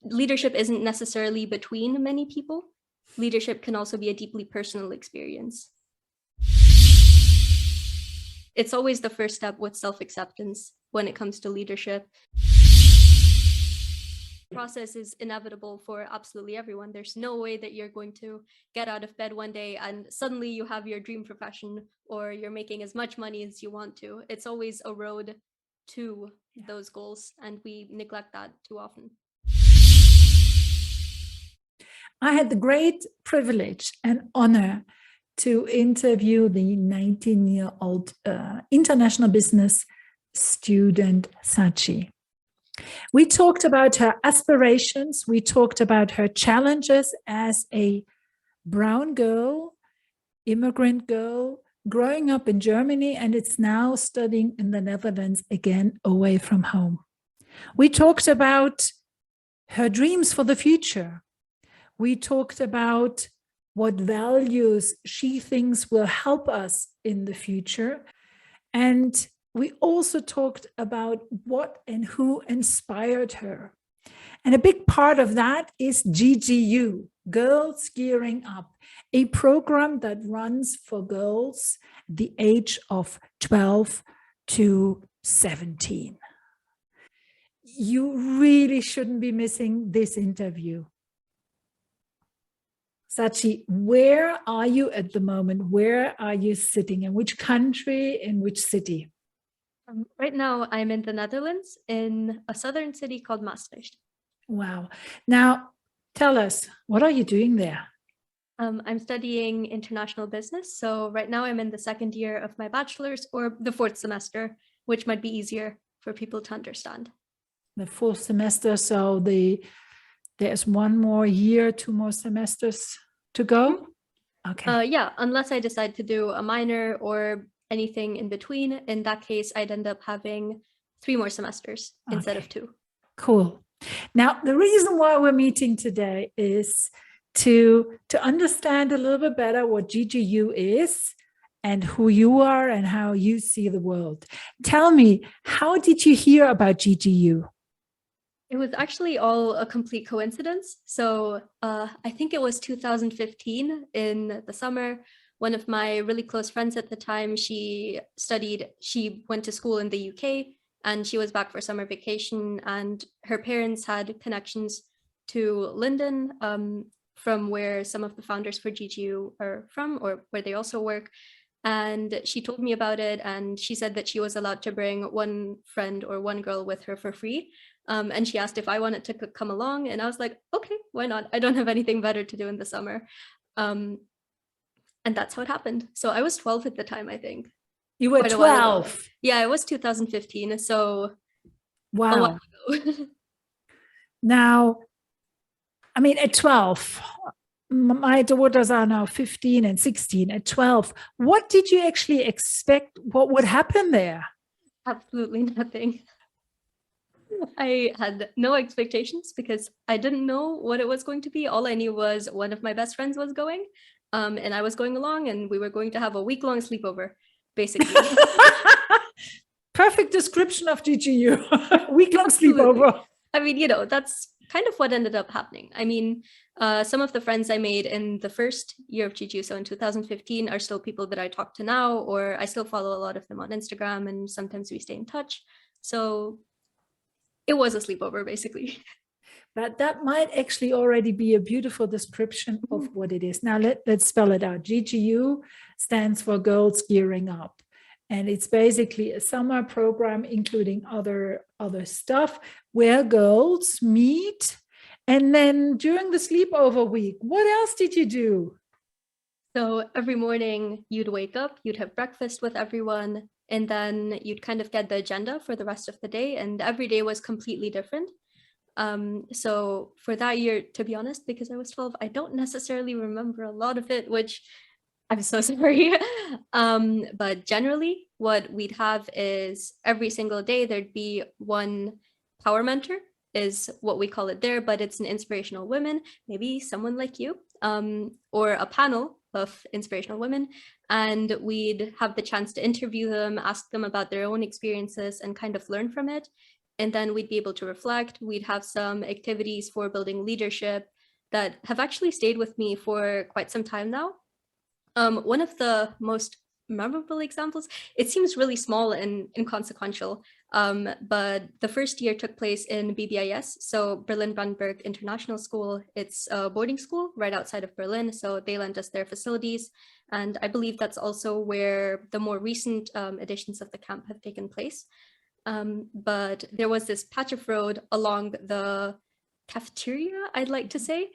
leadership isn't necessarily between many people. Leadership can also be a deeply personal experience. It's always the first step with self-acceptance when it comes to leadership. The process is inevitable for absolutely everyone. There's no way that you're going to get out of bed one day and suddenly you have your dream profession or you're making as much money as you want to. It's always a road to those goals, and we neglect that too often. I had the great privilege and honor to interview the 19-year-old international business student, Sachi. We talked about her aspirations. We talked about her challenges as a brown girl, immigrant girl, growing up in Germany, and it's now studying in the Netherlands, again, away from home. We talked about her dreams for the future. We talked about what values she thinks will help us in the future. And we also talked about what and who inspired her. And a big part of that is GGU, Girls Gearing Up, a program that runs for girls the age of 12 to 17. You really shouldn't be missing this interview. Sachi, where are you at the moment? Where are you sitting? In which country? In which city? Right now, I'm in the Netherlands, in a southern city called Maastricht. Wow. Now, tell us, what are you doing there? I'm studying international business. So right now I'm in the second year of my bachelor's, or the fourth semester, which might be easier for people to understand. The fourth semester, so there's one more year, 2 more semesters to go? Okay. Yeah, unless I decide to do a minor or anything in between. In that case, I'd end up having 3 more semesters instead of 2. Cool. Now, the reason why we're meeting today is to understand a little bit better what GGU is and who you are and how you see the world. Tell me, how did you hear about GGU? It was actually all a complete coincidence. So I think it was 2015 in the summer. One of my really close friends at the time, she went to school in the UK, and she was back for summer vacation, and her parents had connections to Linden, from where some of the founders for GGU are from, or where they also work. And she told me about it, and she said that she was allowed to bring one friend or one girl with her for free. And she asked if I wanted to come along, and I was like, okay, why not? I don't have anything better to do in the summer. And that's how it happened. So I was 12 at the time, I think. You were 12? Yeah, it was 2015. So wow. A while ago. Now, I mean, at 12, my daughters are now 15 and 16. At 12, what did you actually expect? What would happen there? Absolutely nothing. I had no expectations because I didn't know what it was going to be. All I knew was one of my best friends was going, and I was going along, and we were going to have a week-long sleepover, basically. Perfect description of GGU. Week-long sleepover. I mean, that's kind of what ended up happening. I mean, some of the friends I made in the first year of GGU, so in 2015, are still people that I talk to now, or I still follow a lot of them on Instagram, and sometimes we stay in touch. So it was a sleepover, basically. But that might actually already be a beautiful description of what it is. Now, let's spell it out. GGU stands for Girls Gearing Up. And it's basically a summer program, including other stuff, where girls meet. And then during the sleepover week, what else did you do? So every morning you'd wake up, you'd have breakfast with everyone, and then you'd kind of get the agenda for the rest of the day. And every day was completely different. So for that year, to be honest, because I was 12, I don't necessarily remember a lot of it, which I'm so sorry. But generally what we'd have is every single day there'd be one power mentor, is what we call it there, but it's an inspirational woman, maybe someone like you, or a panel of inspirational women, and we'd have the chance to interview them, ask them about their own experiences, and kind of learn from it. And then we'd be able to reflect. We'd have some activities for building leadership that have actually stayed with me for quite some time now. One of the most memorable examples, it seems really small and inconsequential, but the first year took place in BBIS, so Berlin-Brandenburg International School. It's a boarding school right outside of Berlin, so they lent us their facilities. And I believe that's also where the more recent editions of the camp have taken place. But there was this patch of road along the cafeteria, I'd like to say,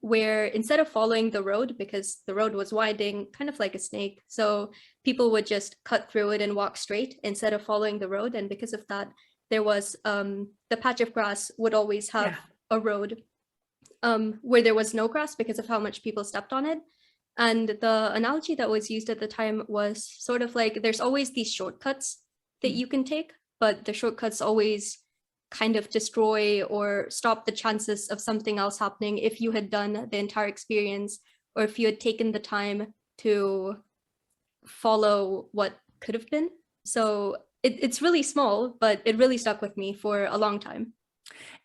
where instead of following the road, because the road was winding, kind of like a snake, so people would just cut through it and walk straight instead of following the road. And because of that, there was the patch of grass would always have a road where there was no grass because of how much people stepped on it. And the analogy that was used at the time was sort of like, there's always these shortcuts that you can take, but the shortcuts always kind of destroy or stop the chances of something else happening if you had done the entire experience, or if you had taken the time to follow what could have been. So it's really small, but it really stuck with me for a long time.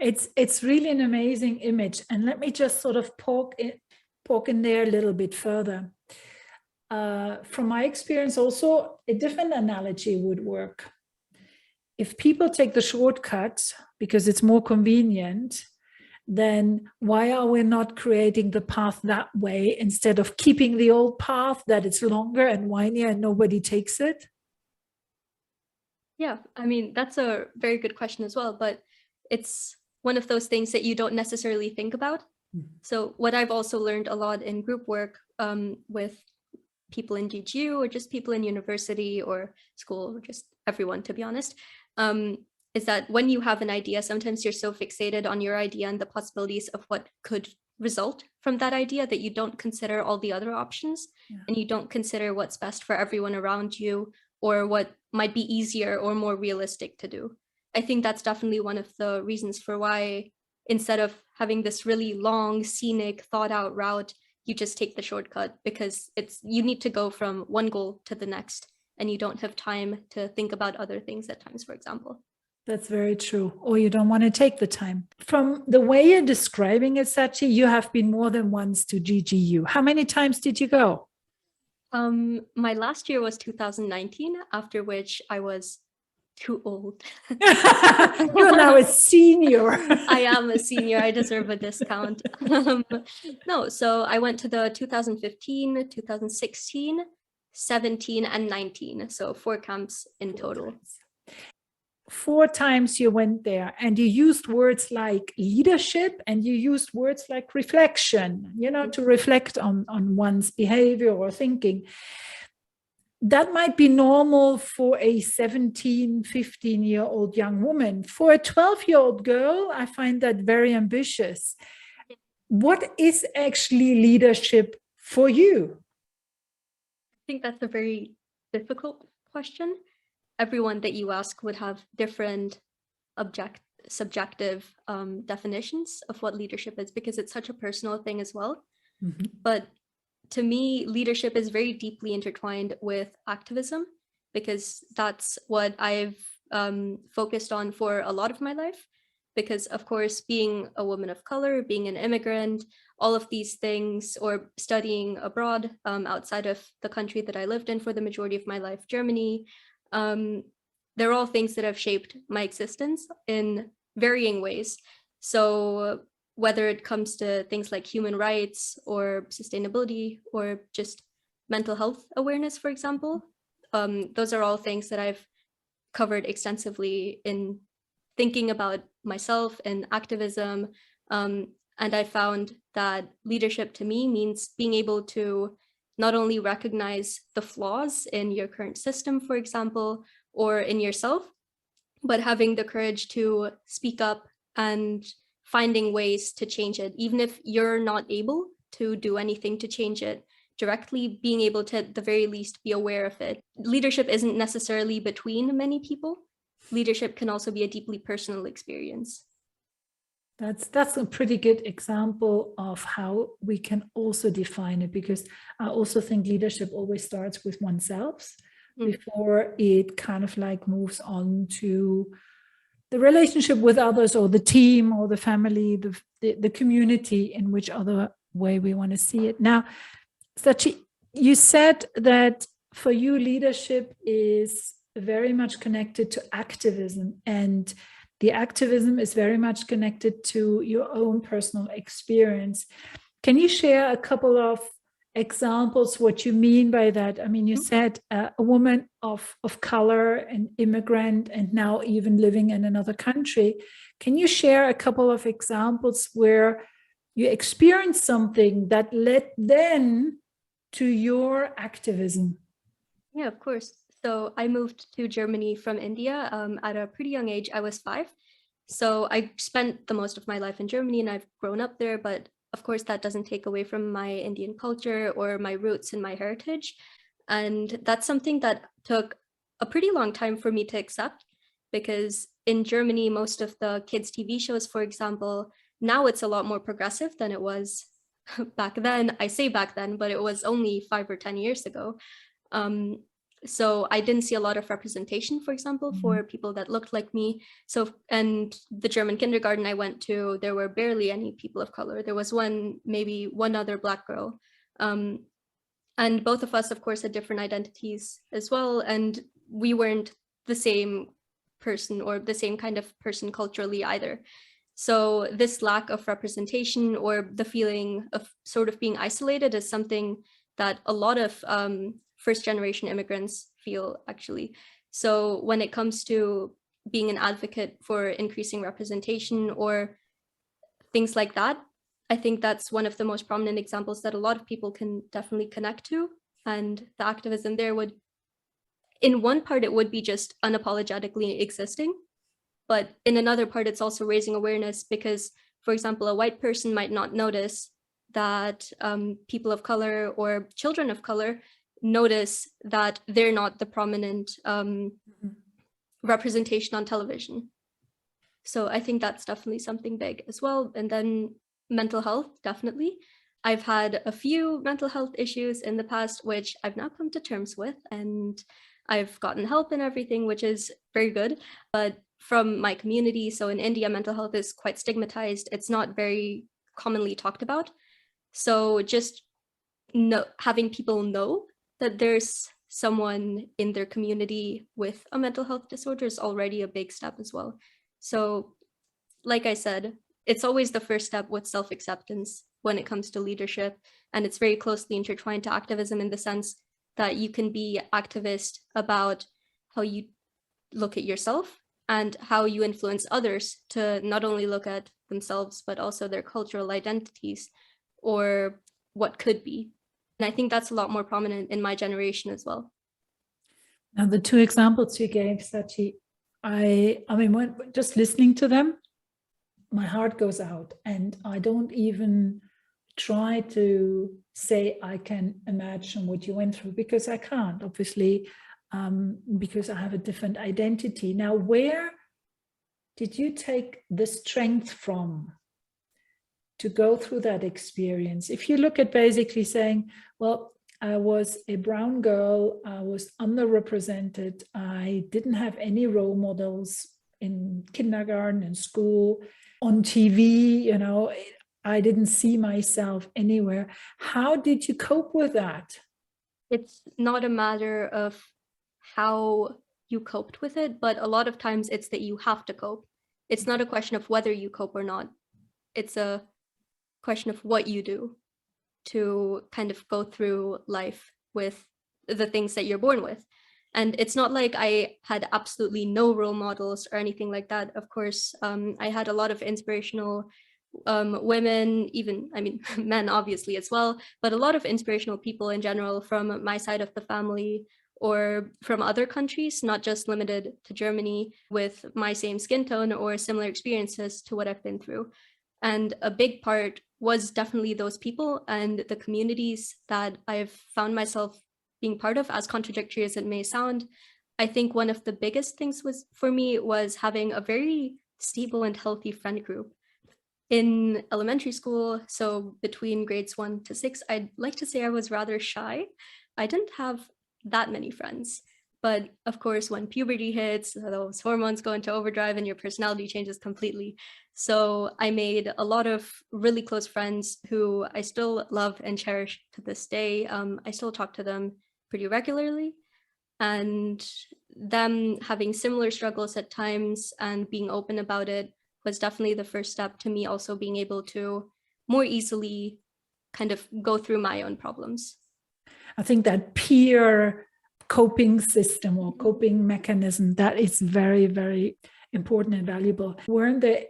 It's really an amazing image. And let me just sort of poke in there a little bit further. From my experience also, a different analogy would work. If people take the shortcut because it's more convenient, then why are we not creating the path that way instead of keeping the old path that it's longer and windier and nobody takes it? Yeah, I mean, that's a very good question as well, but it's one of those things that you don't necessarily think about. So what I've also learned a lot in group work with people in GGU or just people in university or school, or just everyone, to be honest, is that when you have an idea, sometimes you're so fixated on your idea and the possibilities of what could result from that idea that you don't consider all the other options, and you don't consider what's best for everyone around you or what might be easier or more realistic to do. I think that's definitely one of the reasons for why, instead of having this really long, scenic, thought out route, you just take the shortcut, because you need to go from one goal to the next, and you don't have time to think about other things at times, for example. That's very true. Or you don't want to take the time. From the way you're describing it, Sachi, you have been more than once to GGU. How many times did you go? My last year was 2019, after which I was too old. You're now a senior. I am a senior. I deserve a discount. No, so I went to the 2015, 2016, 17, and 19. So 4 camps in total. 4 times you went there, and you used words like leadership, and you used words like reflection, to reflect on one's behavior or thinking. That might be normal for a 17, 15-year-old young woman. For a 12-year-old girl, I find that very ambitious. What is actually leadership for you? I think that's a very difficult question. Everyone that you ask would have different subjective definitions of what leadership is, because it's such a personal thing as well. Mm-hmm. But to me, leadership is very deeply intertwined with activism, because that's what I've focused on for a lot of my life. Because, of course, being a woman of color, being an immigrant, all of these things, or studying abroad outside of the country that I lived in for the majority of my life, Germany, they're all things that have shaped my existence in varying ways. So whether it comes to things like human rights or sustainability or just mental health awareness, for example, those are all things that I've covered extensively in thinking about myself and activism. And I found that leadership to me means being able to not only recognize the flaws in your current system, for example, or in yourself, but having the courage to speak up and finding ways to change it, even if you're not able to do anything to change it directly, being able to at the very least be aware of it. Leadership isn't necessarily between many people. Leadership can also be a deeply personal experience. That's a pretty good example of how we can also define it, because I also think leadership always starts with oneself before it kind of like moves on to the relationship with others, or the team, or the family, the community, in which other way we want to see it. Now, Sachi, you said that for you, leadership is very much connected to activism, and the activism is very much connected to your own personal experience. Can you share a couple of examples what you mean by that? I mean, you said a woman of color, an immigrant, and now even living in another country. Can you share a couple of examples where you experienced something that led then to your activism? Yeah, of course. So I moved to Germany from India at a pretty young age. I was 5. So I spent the most of my life in Germany and I've grown up there, but of course that doesn't take away from my Indian culture or my roots and my heritage. And that's something that took a pretty long time for me to accept, because in Germany, most of the kids' TV shows, for example, now it's a lot more progressive than it was back then. I say back then, but it was only 5 or 10 years ago. So I didn't see a lot of representation, for example, for people that looked like me. So, and the German kindergarten I went to, there were barely any people of color. There was maybe one other Black girl. And both of us, of course, had different identities as well. And we weren't the same person or the same kind of person culturally either. So this lack of representation, or the feeling of sort of being isolated, is something that a lot of first generation immigrants feel, actually. So when it comes to being an advocate for increasing representation or things like that, I think that's one of the most prominent examples that a lot of people can definitely connect to. And the activism there would, in one part, it would be just unapologetically existing. But in another part, it's also raising awareness because, for example, a white person might not notice that people of color or children of color notice that they're not the prominent representation on television. So I think that's definitely something big as well. And then mental health, definitely. I've had a few mental health issues in the past, which I've now come to terms with, and I've gotten help and everything, which is very good. But from my community, so in India, mental health is quite stigmatized. It's not very commonly talked about. So just having people know that there's someone in their community with a mental health disorder is already a big step as well. So like I said, it's always the first step with self-acceptance when it comes to leadership. And it's very closely intertwined to activism in the sense that you can be activist about how you look at yourself and how you influence others to not only look at themselves, but also their cultural identities or what could be. And I think that's a lot more prominent in my generation as well. Now, the two examples you gave, Sachi, I mean, when just listening to them, my heart goes out, and I don't even try to say I can imagine what you went through, because I can't, obviously, because I have a different identity. Now, where did you take the strength from to go through that experience? If you look at basically saying, well, I was a brown girl, I was underrepresented, I didn't have any role models in kindergarten and school, on TV, you know, I didn't see myself anywhere. How did you cope with that? It's not a matter of how you coped with it, but a lot of times it's that you have to cope. It's not a question of whether you cope or not. It's a question of what you do to kind of go through life with the things that you're born with. And it's not like I had absolutely no role models or anything like that. Of course, I had a lot of inspirational women, even, I mean, men obviously as well, but a lot of inspirational people in general from my side of the family or from other countries, not just limited to Germany, with my same skin tone or similar experiences to what I've been through. And a big part was definitely those people and the communities that I've found myself being part of, as contradictory as it may sound. I think one of the biggest things for me was having a very stable and healthy friend group. In elementary school, so between grades 1 to 6, I'd like to say I was rather shy. I didn't have that many friends, But of course, when puberty hits, those hormones go into overdrive and your personality changes completely. So I made a lot of really close friends who I still love and cherish to this day. I still talk to them pretty regularly. And them having similar struggles at times and being open about it was definitely the first step to me also being able to more easily kind of go through my own problems. I think that peer coping system or coping mechanism, that is very, very important and valuable. Weren't there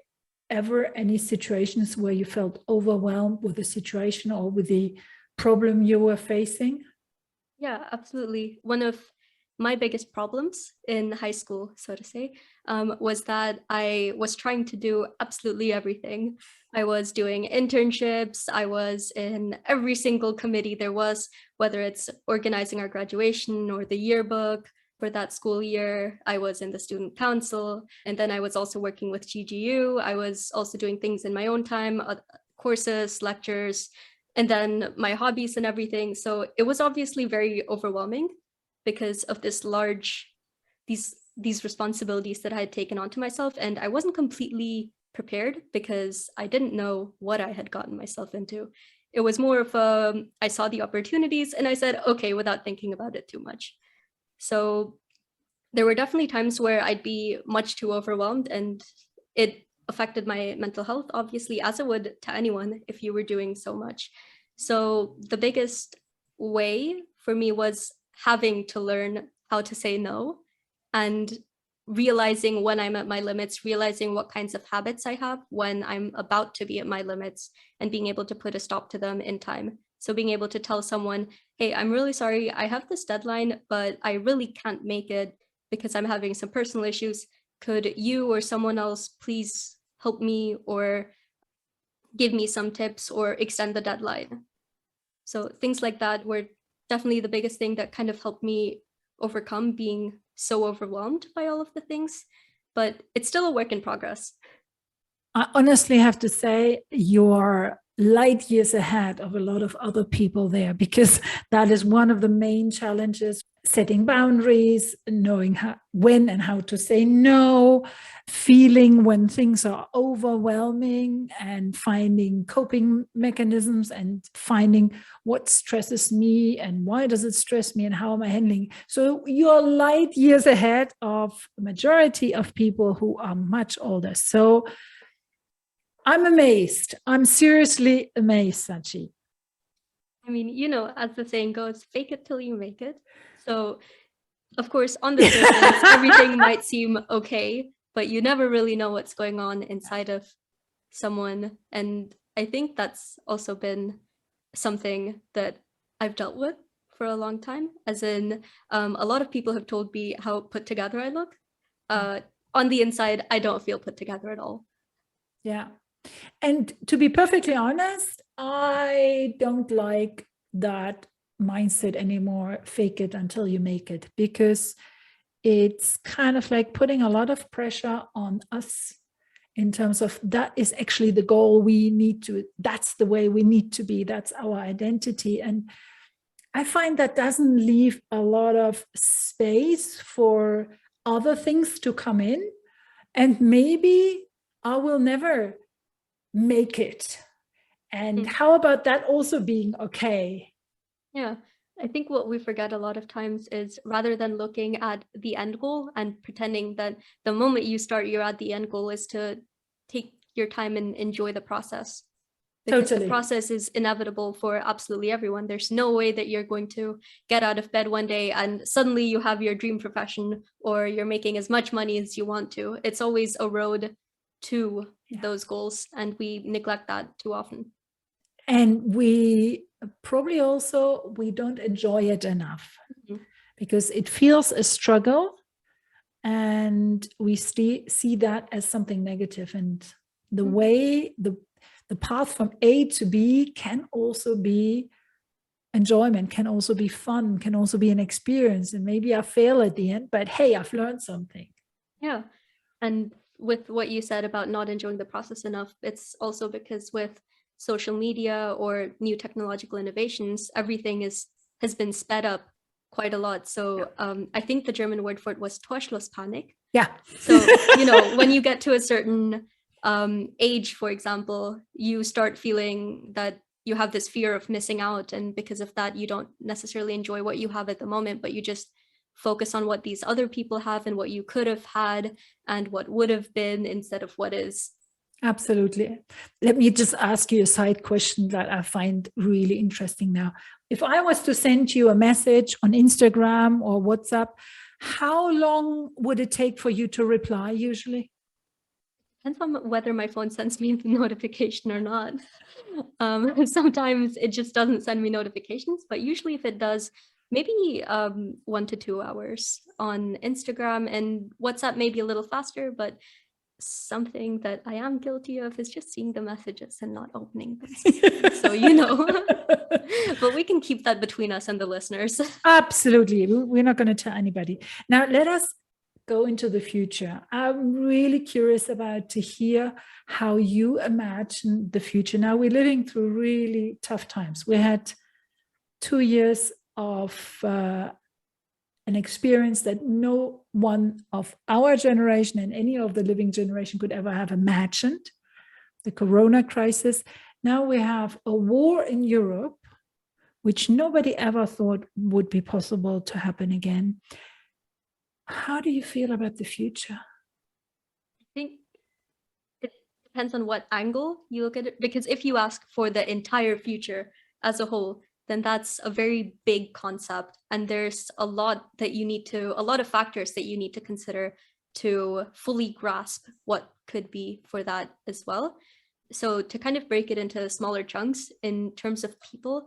ever any situations where you felt overwhelmed with the situation or with the problem you were facing? Yeah, absolutely. One of my biggest problems in high school, so to say, was that I was trying to do absolutely everything. I was doing internships, I was in every single committee there was, whether it's organizing our graduation or the yearbook for that school year. I was in the student council, and then I was also working with GGU. I was also doing things in my own time, courses, lectures, and then my hobbies and everything. So it was obviously very overwhelming because of these responsibilities that I had taken onto myself, and I wasn't completely prepared because I didn't know what I had gotten myself into. It was more of I saw the opportunities and I said, okay, without thinking about it too much. So there were definitely times where I'd be much too overwhelmed, and it affected my mental health, obviously, as it would to anyone if you were doing so much. So the biggest way for me was having to learn how to say no and realizing when I'm at my limits, realizing what kinds of habits I have when I'm about to be at my limits, and being able to put a stop to them in time. So being able to tell someone, hey, I'm really sorry, I have this deadline, but I really can't make it because I'm having some personal issues. Could you or someone else please help me or give me some tips or extend the deadline? So things like that were definitely the biggest thing that kind of helped me overcome being so overwhelmed by all of the things, but it's still a work in progress. I honestly have to say you're light years ahead of a lot of other people there, because that is one of the main challenges: setting boundaries, knowing when and how to say no, feeling when things are overwhelming, and finding coping mechanisms and finding what stresses me and why does it stress me and how am I handling. So you're light years ahead of the majority of people who are much older. So I'm amazed. I'm seriously amazed, Sachi. I mean, as the saying goes, fake it till you make it. So, of course, on the surface, everything might seem okay, but you never really know what's going on inside of someone. And I think that's also been something that I've dealt with for a long time, as in a lot of people have told me how put together I look. On the inside, I don't feel put together at all. Yeah. And to be perfectly honest, I don't like that mindset anymore, fake it until you make it, because it's kind of like putting a lot of pressure on us in terms of that is actually the goal we need to, that's the way we need to be, that's our identity. And I find that doesn't leave a lot of space for other things to come in. And maybe I will never make it. And how about that also being okay? Yeah, I think what we forget a lot of times is, rather than looking at the end goal and pretending that the moment you start, you're at the end goal, is to take your time and enjoy the process. Because Totally. the process is inevitable for absolutely everyone. There's no way that you're going to get out of bed one day and suddenly you have your dream profession or you're making as much money as you want to. It's always a road to those goals, and we neglect that too often. And we probably also, we don't enjoy it enough because it feels a struggle, and we see that as something negative. And the way, the path from A to B can also be enjoyment, can also be fun, can also be an experience. And maybe I fail at the end, but hey, I've learned something. Yeah. And with what you said about not enjoying the process enough, it's also because with social media or new technological innovations, everything has been sped up quite a lot. So I think the German word for it was Torschlusspanik. Yeah. So, when you get to a certain age, for example, you start feeling that you have this fear of missing out. And because of that, you don't necessarily enjoy what you have at the moment, but you just focus on what these other people have and what you could have had and what would have been instead of what is. Absolutely. Let me just ask you a side question that I find really interesting now. If I was to send you a message on Instagram or WhatsApp, how long would it take for you to reply usually? Depends on whether my phone sends me the notification or not. Sometimes it just doesn't send me notifications, but usually if it does, maybe 1 to 2 hours on Instagram, and WhatsApp may be a little faster, but something that I am guilty of is just seeing the messages and not opening them. So, but we can keep that between us and the listeners. Absolutely. We're not going to tell anybody. Now, let us go into the future. I'm really curious about to hear how you imagine the future. Now, we're living through really tough times. We had 2 years of an experience that no one of our generation and any of the living generation could ever have imagined, the Corona crisis. Now we have a war in Europe, which nobody ever thought would be possible to happen again. How do you feel about the future? I think it depends on what angle you look at it, because if you ask for the entire future as a whole, then that's a very big concept. And there's a lot of factors that you need to consider to fully grasp what could be for that as well. So to kind of break it into smaller chunks in terms of people,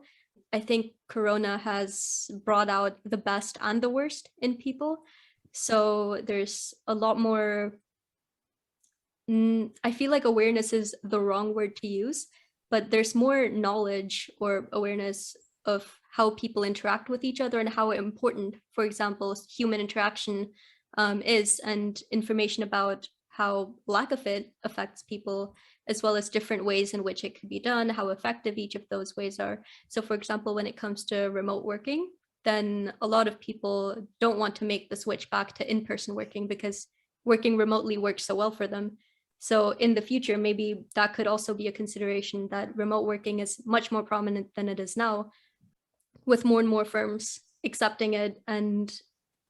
I think Corona has brought out the best and the worst in people. So there's a lot more, I feel like awareness is the wrong word to use, but there's more knowledge or awareness of how people interact with each other and how important, for example, human interaction is, and information about how lack of it affects people, as well as different ways in which it could be done, how effective each of those ways are. So for example, when it comes to remote working, then a lot of people don't want to make the switch back to in-person working because working remotely works so well for them. So in the future, maybe that could also be a consideration, that remote working is much more prominent than it is now, with more and more firms accepting it and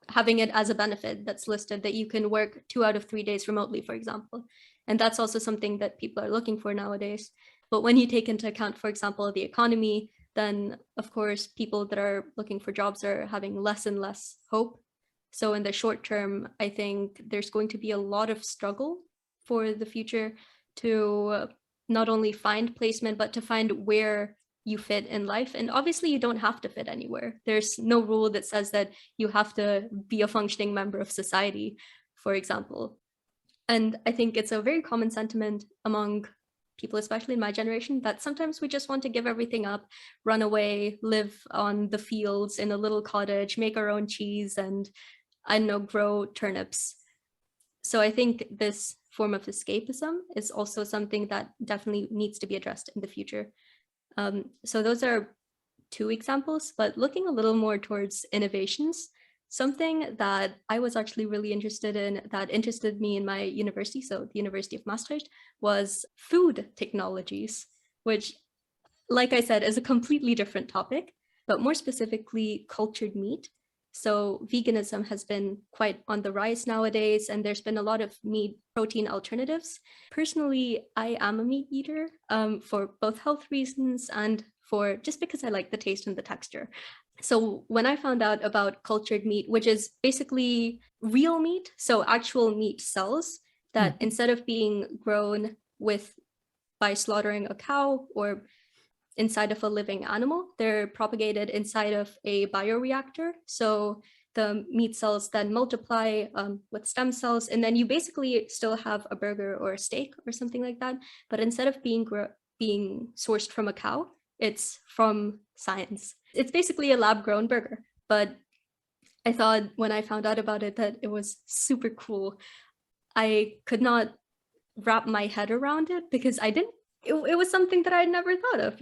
having it as a benefit that's listed, that you can work 2 out of 3 days remotely, for example. And that's also something that people are looking for nowadays. But when you take into account, for example, the economy, then of course, people that are looking for jobs are having less and less hope. So in the short term, I think there's going to be a lot of struggle for the future to not only find placement, but to find where you fit in life. And obviously you don't have to fit anywhere. There's no rule that says that you have to be a functioning member of society, for example. And I think it's a very common sentiment among people, especially in my generation, that sometimes we just want to give everything up, run away, live on the fields in a little cottage, make our own cheese, and I don't know, grow turnips. So I think this form of escapism is also something that definitely needs to be addressed in the future. So those are 2 examples, but looking a little more towards innovations, something that I was actually really interested in, that interested me in my university, so the University of Maastricht, was food technologies, which, like I said, is a completely different topic, but more specifically cultured meat. So veganism has been quite on the rise nowadays, and there's been a lot of meat protein alternatives. Personally, I am a meat eater for both health reasons and for just because I like the taste and the texture. So when I found out about cultured meat, which is basically real meat, so actual meat cells that instead of being grown by slaughtering a cow or inside of a living animal, they're propagated inside of a bioreactor. So the meat cells then multiply with stem cells, and then you basically still have a burger or a steak or something like that. But instead of being sourced from a cow, it's from science. It's basically a lab-grown burger. But I thought when I found out about it that it was super cool. I could not wrap my head around it because it was something that I'd never thought of,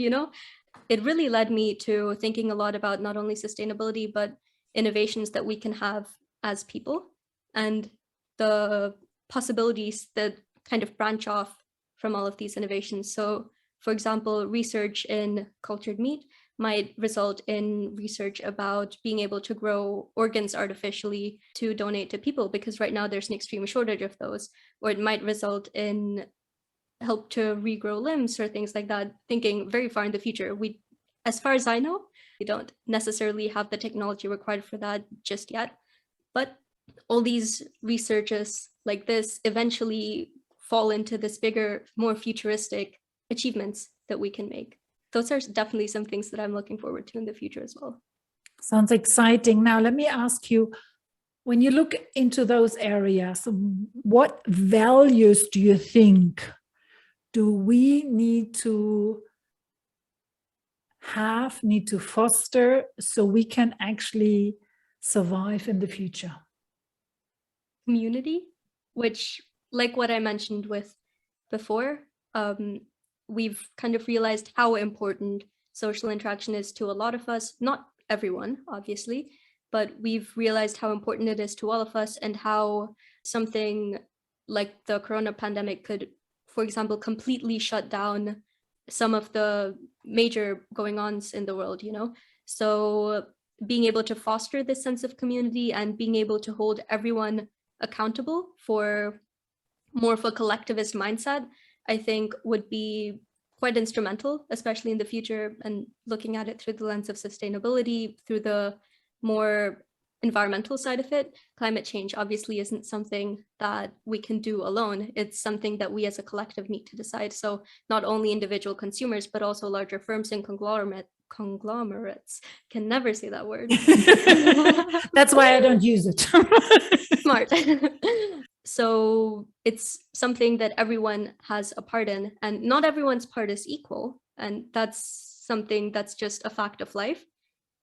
It really led me to thinking a lot about not only sustainability, but innovations that we can have as people and the possibilities that kind of branch off from all of these innovations. So, for example, research in cultured meat might result in research about being able to grow organs artificially to donate to people, because right now there's an extreme shortage of those. Or it might result in help to regrow limbs or things like that, thinking very far in the future. We, as far as I know, we don't necessarily have the technology required for that just yet. But all these researches like this eventually fall into this bigger, more futuristic achievements that we can make. Those are definitely some things that I'm looking forward to in the future as well. Sounds exciting. Now, let me ask you, when you look into those areas, what values do you think do we need to foster so we can actually survive in the future? Community, which, like what I mentioned with before, we've kind of realized how important social interaction is to a lot of us, not everyone, obviously, but we've realized how important it is to all of us, and how something like the corona pandemic could, for example, completely shut down some of the major going-ons in the world, you know? So being able to foster this sense of community and being able to hold everyone accountable for more of a collectivist mindset, I think would be quite instrumental, especially in the future, and looking at it through the lens of sustainability, through the more environmental side of it. Climate change obviously isn't something that we can do alone. It's something that we as a collective need to decide. So not only individual consumers, but also larger firms and conglomerates, can never say that word. That's why I don't use it. Smart. So it's something that everyone has a part in, and not everyone's part is equal. And that's something that's just a fact of life.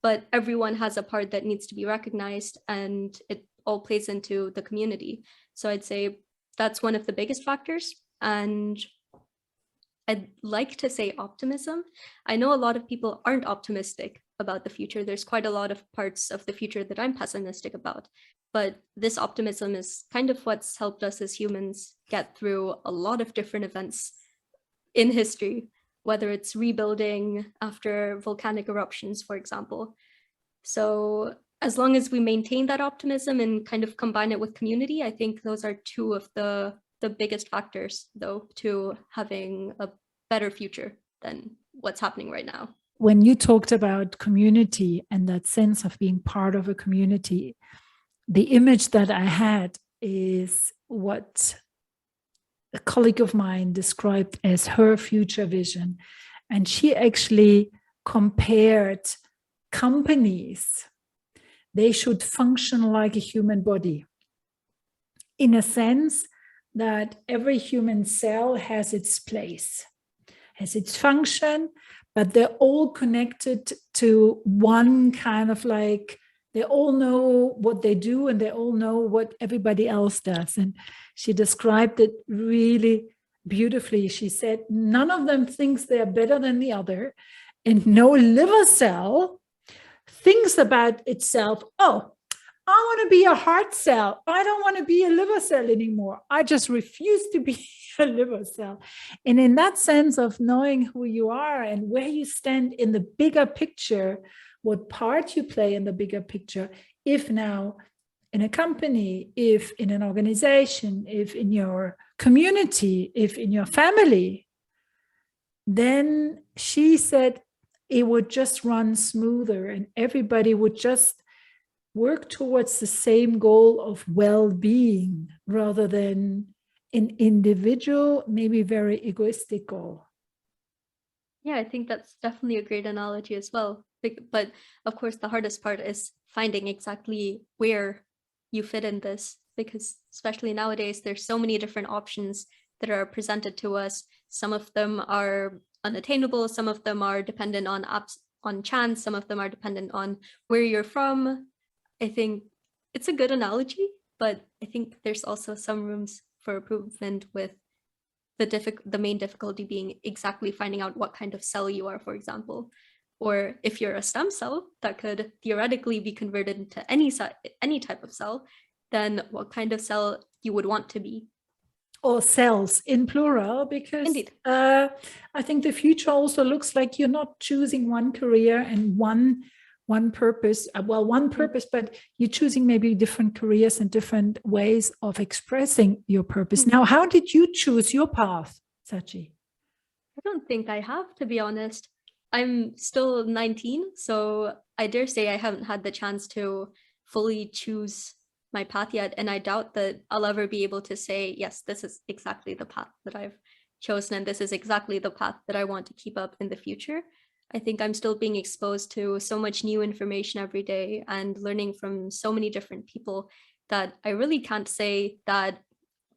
But everyone has a part that needs to be recognized, and it all plays into the community. So I'd say that's one of the biggest factors. And I'd like to say optimism. I know a lot of people aren't optimistic about the future. There's quite a lot of parts of the future that I'm pessimistic about. But this optimism is kind of what's helped us as humans get through a lot of different events in history, whether it's rebuilding after volcanic eruptions, for example. So as long as we maintain that optimism and kind of combine it with community, I think those are two of the biggest factors, though, to having a better future than what's happening right now. When you talked about community and that sense of being part of a community, the image that I had is what a colleague of mine described as her future vision. And she actually compared companies. They should function like a human body, in a sense that every human cell has its place, has its function, but they're all connected to one kind of like, they all know what they do and they all know what everybody else does. And she described it really beautifully. She said, none of them thinks they're better than the other, and no liver cell thinks about itself, oh, I want to be a heart cell. I don't want to be a liver cell anymore. I just refuse to be a liver cell. And in that sense of knowing who you are and where you stand in the bigger picture, what part you play in the bigger picture, if now in a company, if in an organization, if in your community, if in your family, then she said it would just run smoother and everybody would just work towards the same goal of well-being rather than an individual, maybe very egoistic goal. Yeah, I think that's definitely a great analogy as well. But of course, the hardest part is finding exactly where you fit in this, because especially nowadays, there's so many different options that are presented to us. Some of them are unattainable, some of them are dependent on chance, some of them are dependent on where you're from. I think it's a good analogy, but I think there's also some rooms for improvement, with the main difficulty being exactly finding out what kind of cell you are, for example. Or if you're a stem cell that could theoretically be converted into any type of cell, then what kind of cell you would want to be. Or cells in plural, because Indeed. I think the future also looks like you're not choosing one career and one purpose. One purpose, but you're choosing maybe different careers and different ways of expressing your purpose. Now, how did you choose your path, Sachi? I don't think I have, to be honest. I'm still 19, so I dare say I haven't had the chance to fully choose my path yet. And I doubt that I'll ever be able to say, yes, this is exactly the path that I've chosen, and this is exactly the path that I want to keep up in the future. I think I'm still being exposed to so much new information every day and learning from so many different people that I really can't say that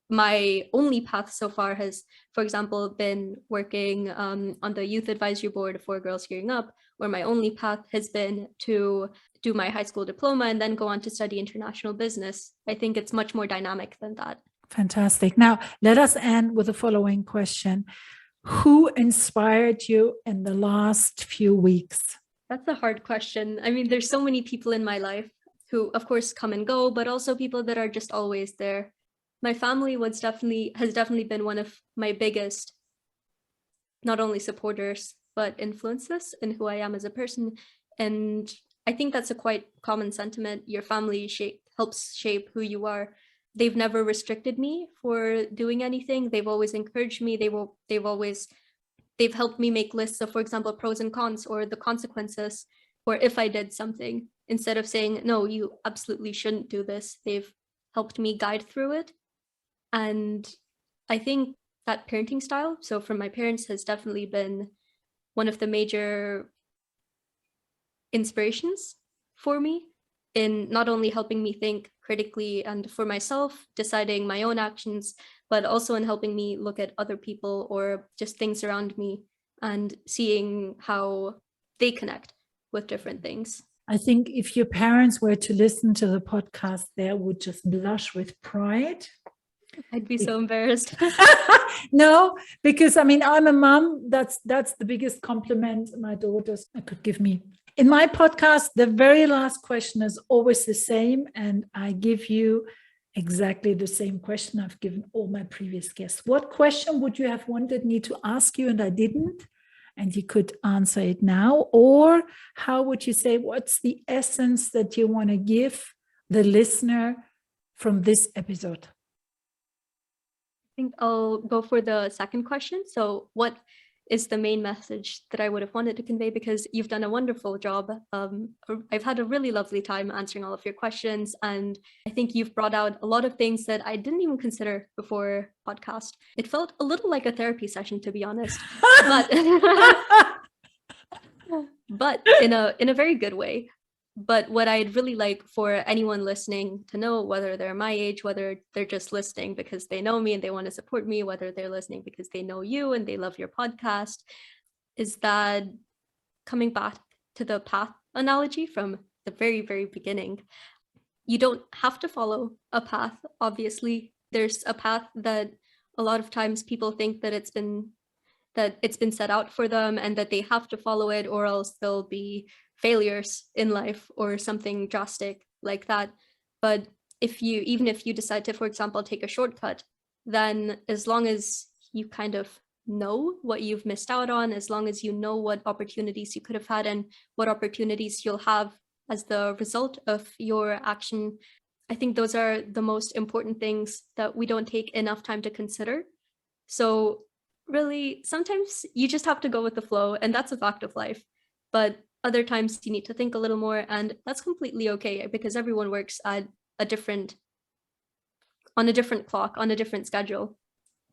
my only path so far has, for example, been working on the youth advisory board for Girls Gearing Up, where my only path has been to do my high school diploma and then go on to study international business. I think it's much more dynamic than that. Fantastic. Now, let us end with the following question. Who inspired you in the last few weeks? That's a hard question. I mean, there's so many people in my life who, of course, come and go, but also people that are just always there. My family has definitely been one of my biggest, not only supporters, but influences in who I am as a person. And I think that's a quite common sentiment. Your family helps shape who you are. They've never restricted me for doing anything. They've always encouraged me. They've helped me make lists of, for example, pros and cons or the consequences, or if I did something, instead of saying, no, you absolutely shouldn't do this. They've helped me guide through it. And I think that parenting style, so from my parents, has definitely been one of the major inspirations for me in not only helping me think critically and for myself, deciding my own actions, but also in helping me look at other people or just things around me and seeing how they connect with different things. I think if your parents were to listen to the podcast, they would just blush with pride. I'd be so embarrassed. No, because I mean, I'm a mom. That's the biggest compliment my daughters could give me. In my podcast, the very last question is always the same, and I give you exactly the same question I've given all my previous guests. What question would you have wanted me to ask you and I didn't? And you could answer it now. Or how would you say, what's the essence that you want to give the listener from this episode? I think I'll go for the second question. So what is the main message that I would have wanted to convey? Because you've done a wonderful job. I've had a really lovely time answering all of your questions. And I think you've brought out a lot of things that I didn't even consider before podcast. It felt a little like a therapy session, to be honest, but in a very good way. But what I'd really like for anyone listening to know, whether they're my age, whether they're just listening because they know me and they want to support me, whether they're listening because they know you and they love your podcast, is that coming back to the path analogy from the very, very beginning, you don't have to follow a path, obviously. There's a path that a lot of times people think that it's been set out for them and that they have to follow it or else they'll be failures in life or something drastic like that. But even if you decide to, for example, take a shortcut, then as long as you kind of know what you've missed out on, as long as you know what opportunities you could have had and what opportunities you'll have as the result of your action, I think those are the most important things that we don't take enough time to consider. So really, sometimes you just have to go with the flow, and that's a fact of life. But other times you need to think a little more, and that's completely okay because everyone works at on a different clock, on a different schedule.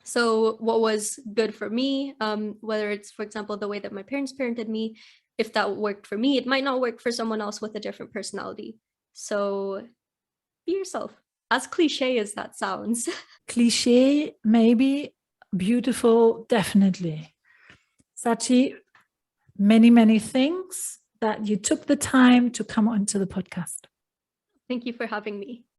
So what was good for me, whether it's, for example, the way that my parents parented me, if that worked for me, it might not work for someone else with a different personality. So be yourself, as cliche as that sounds. Cliche, maybe. Beautiful, definitely. Sachi, many, many thanks that you took the time to come onto the podcast. Thank you for having me.